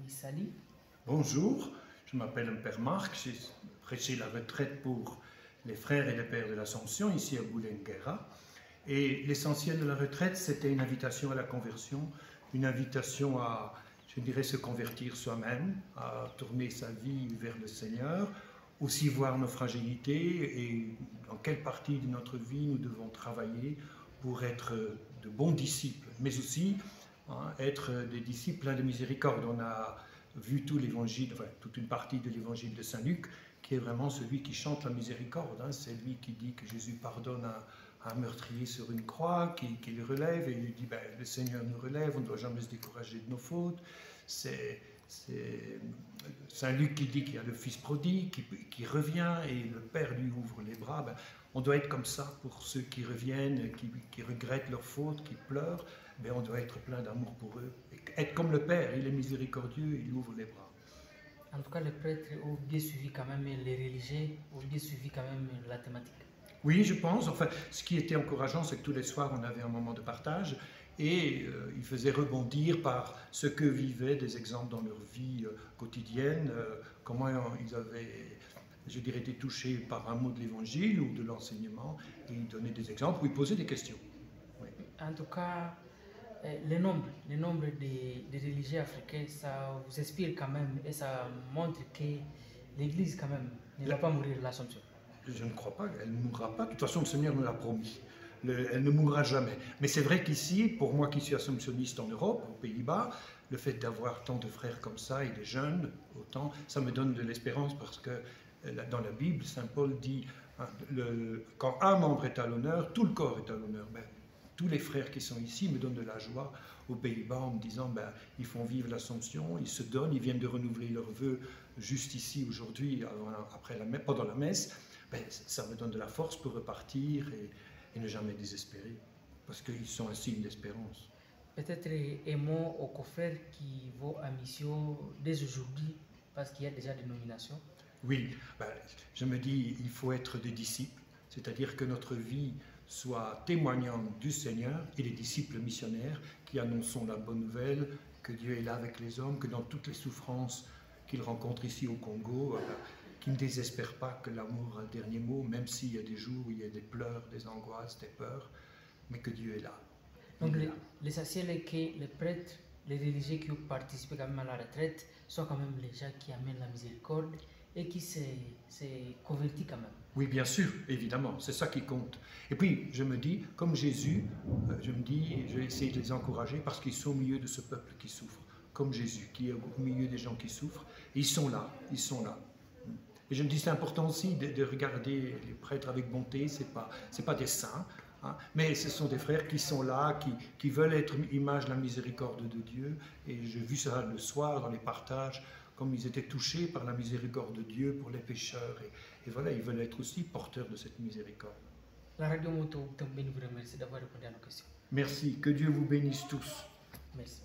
Issali. Bonjour, je m'appelle le Père Marc, j'ai prêché la retraite pour les frères et les pères de l'Assomption ici à Boulenguera. Et l'essentiel de la retraite, c'était une invitation à la conversion, une invitation à, je dirais, se convertir soi-même, à tourner sa vie vers le Seigneur, aussi voir nos fragilités et dans quelle partie de notre vie nous devons travailler pour être de bons disciples, mais aussi être des disciples pleins de miséricorde. On a vu tout l'évangile, enfin, toute une partie de l'évangile de Saint Luc, qui est vraiment celui qui chante la miséricorde. C'est lui qui dit que Jésus pardonne à un meurtrier sur une croix, qui le relève, et il lui dit ben, le Seigneur nous relève, on ne doit jamais se décourager de nos fautes. C'est Saint Luc qui dit qu'il y a le fils prodigue qui revient et le Père lui ouvre les bras. Ben, on doit être comme ça pour ceux qui reviennent, qui regrettent leurs fautes, qui pleurent. Ben, on doit être plein d'amour pour eux. Et être comme le Père, il est miséricordieux, il ouvre les bras. En tout cas, les prêtres ont bien suivi quand même, les religieux ont bien suivi quand même la thématique. Oui, je pense. Enfin, ce qui était encourageant, c'est que tous les soirs, on avait un moment de partage et ils faisaient rebondir par ce que vivaient des exemples dans leur vie quotidienne, comment ils avaient, je dirais, été touchés par un mot de l'évangile ou de l'enseignement, et ils donnaient des exemples ou ils posaient des questions. Oui. En tout cas, le nombre de religieux africains, ça vous inspire quand même et ça montre que l'Église quand même ne va pas mourir de l'Assomption. Je ne crois pas, elle ne mourra pas. De toute façon, le Seigneur nous l'a promis. Elle ne mourra jamais. Mais c'est vrai qu'ici, pour moi qui suis assomptionniste en Europe, aux Pays-Bas, le fait d'avoir tant de frères comme ça et des jeunes, autant, ça me donne de l'espérance parce que dans la Bible, Saint Paul dit quand un membre est à l'honneur, tout le corps est à l'honneur. Ben, tous les frères qui sont ici me donnent de la joie aux Pays-Bas en me disant ben, ils font vivre l'Assomption, ils se donnent, ils viennent de renouveler leurs vœux juste ici aujourd'hui, pendant la messe. Ben, ça me donne de la force pour repartir et ne jamais désespérer, parce qu'ils sont un signe d'espérance. Peut-être un mot aux confrères qui vont à mission dès aujourd'hui, parce qu'il y a déjà des nominations. Oui, ben, je me dis, il faut être des disciples, c'est-à-dire que notre vie soit témoignante du Seigneur et des disciples missionnaires qui annonçons la bonne nouvelle, que Dieu est là avec les hommes, que dans toutes les souffrances qu'il rencontre ici au Congo, qui ne désespère pas que l'amour a le dernier mot, même s'il y a des jours où il y a des pleurs, des angoisses, des peurs, mais que Dieu est là. Donc l'essentiel est que les prêtres, les religieux qui ont participé quand même à la retraite sont quand même les gens qui amènent la miséricorde et qui se convertissent quand même. Oui, bien sûr, évidemment, c'est ça qui compte. Et puis, je me dis, comme Jésus, je vais essayer de les encourager parce qu'ils sont au milieu de ce peuple qui souffre, comme Jésus, qui est au milieu des gens qui souffrent. Et ils sont là, ils sont là. Et je me dis, c'est important aussi de regarder les prêtres avec bonté, c'est pas des saints, hein, mais ce sont des frères qui sont là, qui veulent être image de la miséricorde de Dieu. Et j'ai vu ça le soir dans les partages, comme ils étaient touchés par la miséricorde de Dieu pour les pécheurs. Et voilà, ils veulent être aussi porteurs de cette miséricorde. La Radio Moto vous remercie d'avoir répondu à nos questions. Merci, que Dieu vous bénisse tous. Merci.